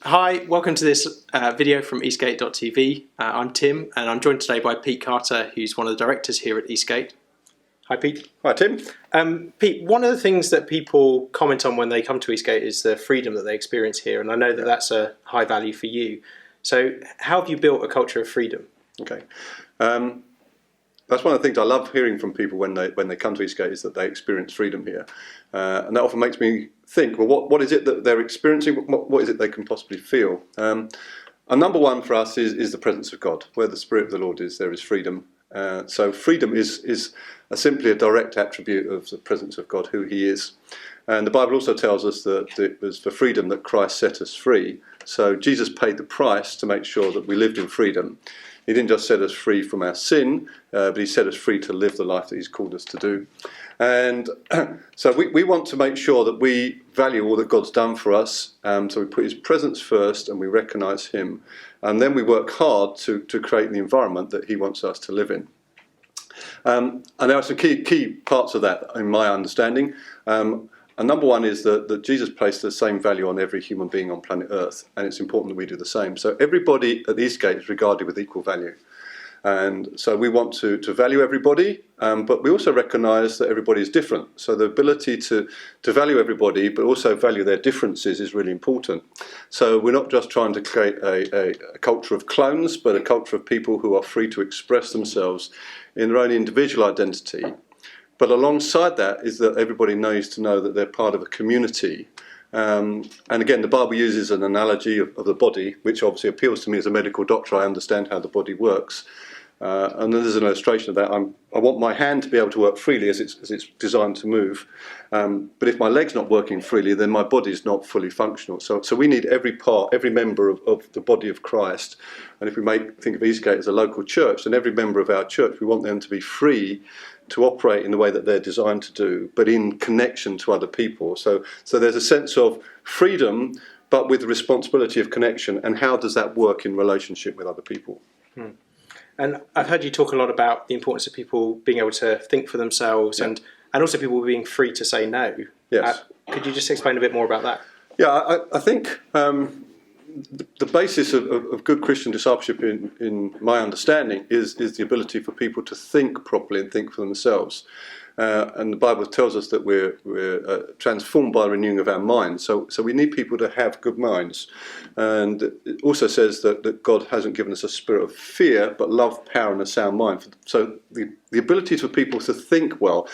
Hi, welcome to this video from Eastgate.tv. I'm Tim, and I'm joined today by Pete Carter, who's one of the directors here at Eastgate. Hi, Pete. Hi, Tim. Pete, one of the things that people comment on when they come to Eastgate is the freedom that they experience here, and I know that that's a high value for you. So how have you built a culture of freedom? Okay. That's one of the things I love hearing from people when they come to Eastgate is that they experience freedom here. And that often makes me think, well, what is it that they're experiencing? What is it they can possibly feel? And number one for us is the presence of God. Where the Spirit of the Lord is, there is freedom. So freedom is simply a direct attribute of the presence of God, who He is. And the Bible also tells us that it was for freedom that Christ set us free. So Jesus paid the price to make sure that we lived in freedom. He didn't just set us free from our sin, but He set us free to live the life that He's called us to do. And so we want to make sure that we value all that God's done for us. So we put His presence first and we recognise Him. And then we work hard to create the environment that He wants us to live in. And there are some key parts of that in my understanding. And number one is that Jesus placed the same value on every human being on planet Earth, and it's important that we do the same. So everybody at Eastgate is regarded with equal value. And so we want to value everybody, but we also recognise that everybody is different. So the ability to value everybody, but also value their differences is really important. So we're not just trying to create a culture of clones, but a culture of people who are free to express themselves in their own individual identity. But alongside that is that everybody knows to know that they're part of a community. And again, the Bible uses an analogy of the body, which obviously appeals to me as a medical doctor. I understand how the body works. And then there's an illustration of that. I want my hand to be able to work freely as it's designed to move. But if my leg's not working freely, then my body's not fully functional. So we need every part, every member of the body of Christ. And if we think of Eastgate as a local church, then every member of our church, we want them to be free to operate in the way that they're designed to do, but in connection to other people. So there's a sense of freedom, but with the responsibility of connection. And how does that work in relationship with other people? And I've heard you talk a lot about the importance of people being able to think for themselves, and also people being free to say no. Yes. Could you just explain a bit more about that? Yeah, I think the basis of good Christian discipleship, in my understanding, is the ability for people to think properly and think for themselves. And the Bible tells us that we're transformed by the renewing of our minds. So we need people to have good minds. And it also says that God hasn't given us a spirit of fear, but love, power, and a sound mind. So the ability for people to think well,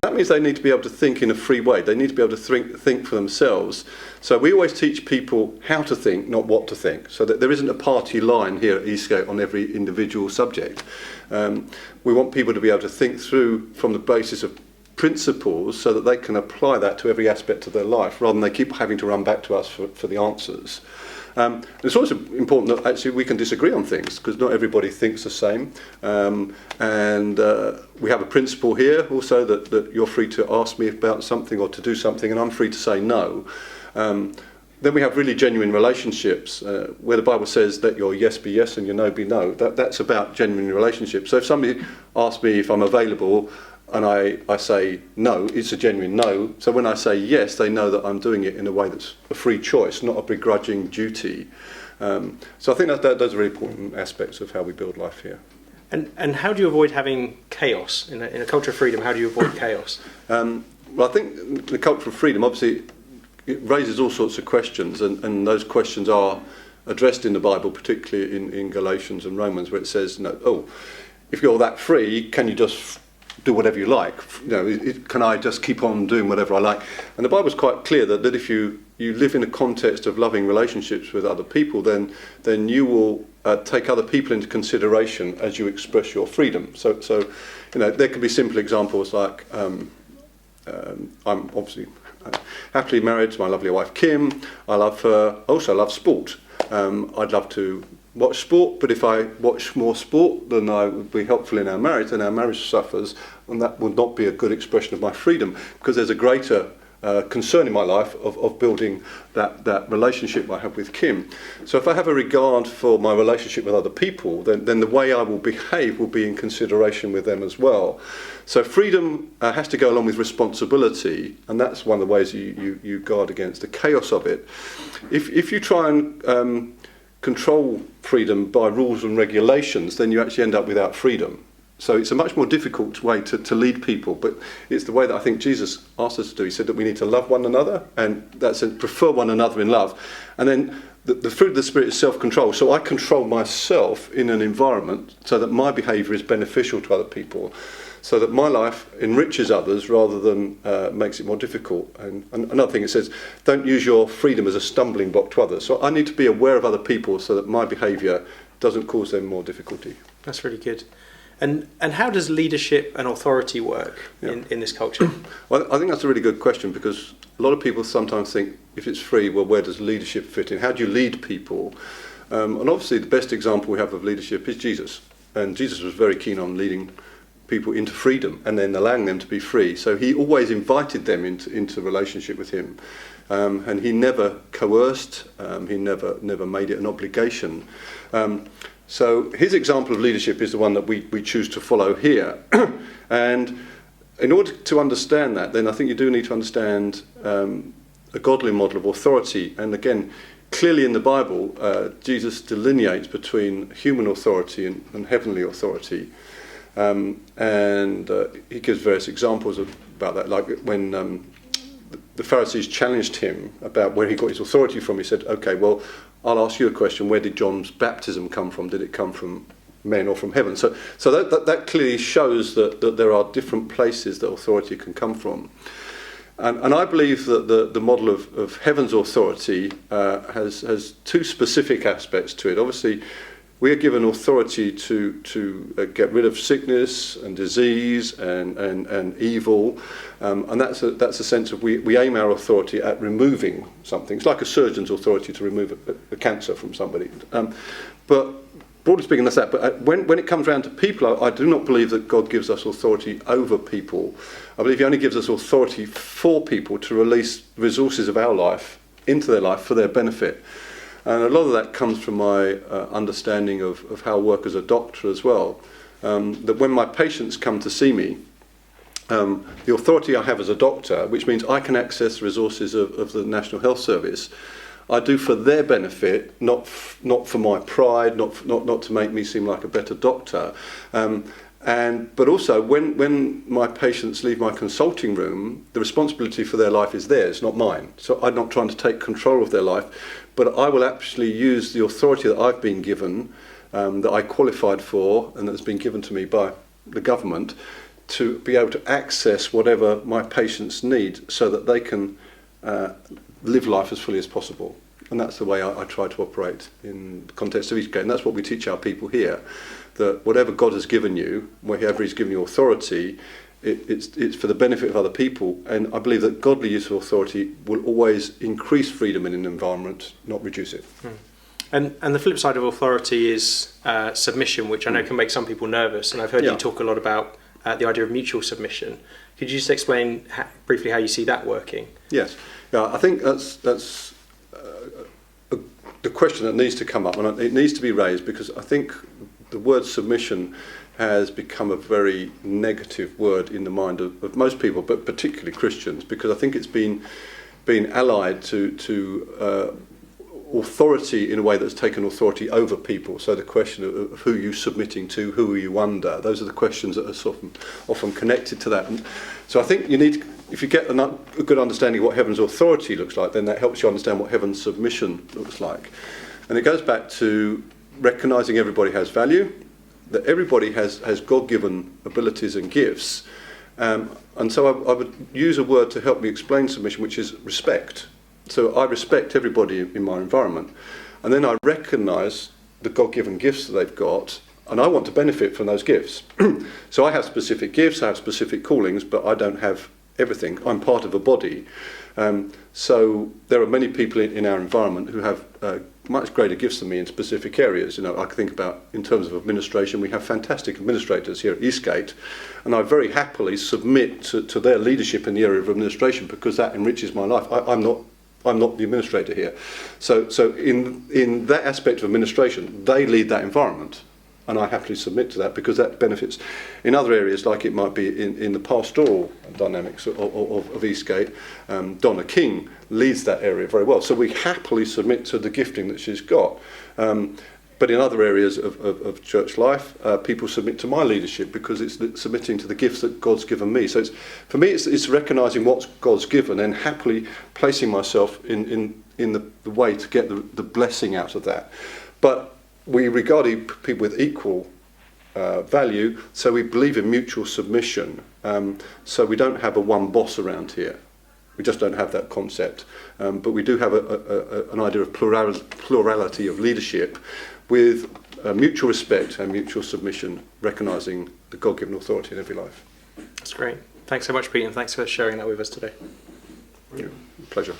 that means they need to be able to think in a free way. They need to be able to think for themselves. So we always teach people how to think, not what to think. So that there isn't a party line here at Eastgate on every individual subject. We want people to be able to think through from the basis of principles so that they can apply that to every aspect of their life, rather than they keep having to run back to us for the answers. It's also important that actually we can disagree on things, because not everybody thinks the same. And we have a principle here also that you're free to ask me about something or to do something, and I'm free to say no. Then we have really genuine relationships where the Bible says that your yes be yes and your no be no. That's about genuine relationships. So if somebody asks me if I'm available and I say no, it's a genuine no. So when I say yes, they know that I'm doing it in a way that's a free choice, not a begrudging duty. So I think that those are really important aspects of how we build life here. And how do you avoid having chaos? In a culture of freedom, how do you avoid chaos? Well, I think the culture of freedom, obviously, it raises all sorts of questions, and those questions are addressed in the Bible, particularly in Galatians and Romans, where it says, if you're that free, can you just do whatever you like? Can I just keep on doing whatever I like? And the Bible's quite clear that if you live in a context of loving relationships with other people, then you will take other people into consideration as you express your freedom. So there can be simple examples like I'm obviously happily married to my lovely wife Kim. I love her. Also love sport. I'd love to watch sport, but if I watch more sport than I would be helpful in our marriage, then our marriage suffers, and that would not be a good expression of my freedom, because there's a greater concern in my life of building that relationship I have with Kim. So if I have a regard for my relationship with other people, then the way I will behave will be in consideration with them as well. So freedom has to go along with responsibility, and that's one of the ways you guard against the chaos of it. If you try and control freedom by rules and regulations, then you actually end up without freedom. So it's a much more difficult way to lead people, but it's the way that I think Jesus asked us to do. He said that we need to love one another, and that's prefer one another in love. And then the fruit of the Spirit is self-control. So I control myself in an environment so that my behaviour is beneficial to other people, so that my life enriches others rather than makes it more difficult. And another thing, it says, don't use your freedom as a stumbling block to others. So I need to be aware of other people so that my behaviour doesn't cause them more difficulty. That's really good. And how does leadership and authority work in this culture? Well, I think that's a really good question, because a lot of people sometimes think, if it's free, well, where does leadership fit in? How do you lead people? And obviously the best example we have of leadership is Jesus. And Jesus was very keen on leading people into freedom and then allowing them to be free. So he always invited them into relationship with him. And he never coerced, he never made it an obligation. So his example of leadership is the one that we choose to follow here. And in order to understand that, then I think you do need to understand a godly model of authority. And again, clearly in the Bible, Jesus delineates between human authority and heavenly authority. And he gives various examples about that, like when the Pharisees challenged him about where he got his authority from. He said, okay, well, I'll ask you a question. Where did John's baptism come from? Did it come from men or from heaven? So that clearly shows that there are different places that authority can come from. And I believe that the model of heaven's authority has two specific aspects to it. Obviously, we are given authority to get rid of sickness and disease and evil, and that's a sense of we aim our authority at removing something. It's like a surgeon's authority to remove a cancer from somebody. But broadly speaking, that's that. But when it comes around to people, I do not believe that God gives us authority over people. I believe He only gives us authority for people to release resources of our life into their life for their benefit. And a lot of that comes from my understanding of how I work as a doctor as well. That when my patients come to see me, the authority I have as a doctor, which means I can access resources of the National Health Service, I do for their benefit, not for my pride, not to make me seem like a better doctor. But also, when my patients leave my consulting room, the responsibility for their life is theirs, not mine. So I'm not trying to take control of their life, but I will actually use the authority that I've been given, that I qualified for, and that's been given to me by the government, to be able to access whatever my patients need so that they can live life as fully as possible. And that's the way I try to operate in the context of Eastgate. And that's what we teach our people here, that whatever God has given you, wherever He's given you authority, it's for the benefit of other people. And I believe that godly use of authority will always increase freedom in an environment, not reduce it. And the flip side of authority is submission, which I know can make some people nervous. And I've heard you talk a lot about the idea of mutual submission. Could you just explain briefly how you see that working? Yes. Yeah, I think that's the question that needs to come up, and it needs to be raised, because I think the word submission has become a very negative word in the mind of most people, but particularly Christians, because I think it's been allied to authority in a way that's taken authority over people. So the question of who are you submitting to, who are you under, those are the questions that are often connected to that. And so I think you need, if you get a good understanding of what heaven's authority looks like, then that helps you understand what heaven's submission looks like. And it goes back to recognising everybody has value, that everybody has God-given abilities and gifts. And so I would use a word to help me explain submission, which is respect. So I respect everybody in my environment. And then I recognise the God-given gifts that they've got, and I want to benefit from those gifts. So I have specific gifts, I have specific callings, but I don't have everything. I'm part of a body. So there are many people in our environment who have much greater gifts than me in specific areas. I can think about, in terms of administration, we have fantastic administrators here at Eastgate, and I very happily submit to their leadership in the area of administration because that enriches my life. I'm not the administrator here. So in that aspect of administration, they lead that environment, and I happily submit to that because that benefits. In other areas, like it might be in the pastoral dynamics of Eastgate, Donna King leads that area very well. So we happily submit to the gifting that she's got. But in other areas of church life, people submit to my leadership because it's submitting to the gifts that God's given me. So for me, it's recognising what God's given and happily placing myself in the way to get the blessing out of that. But we regard people with equal value, so we believe in mutual submission. So we don't have a one boss around here. We just don't have that concept. But we do have an idea of plurality of leadership with mutual respect and mutual submission, recognising the God-given authority in every life. That's great. Thanks so much, Pete, and thanks for sharing that with us today. Pleasure.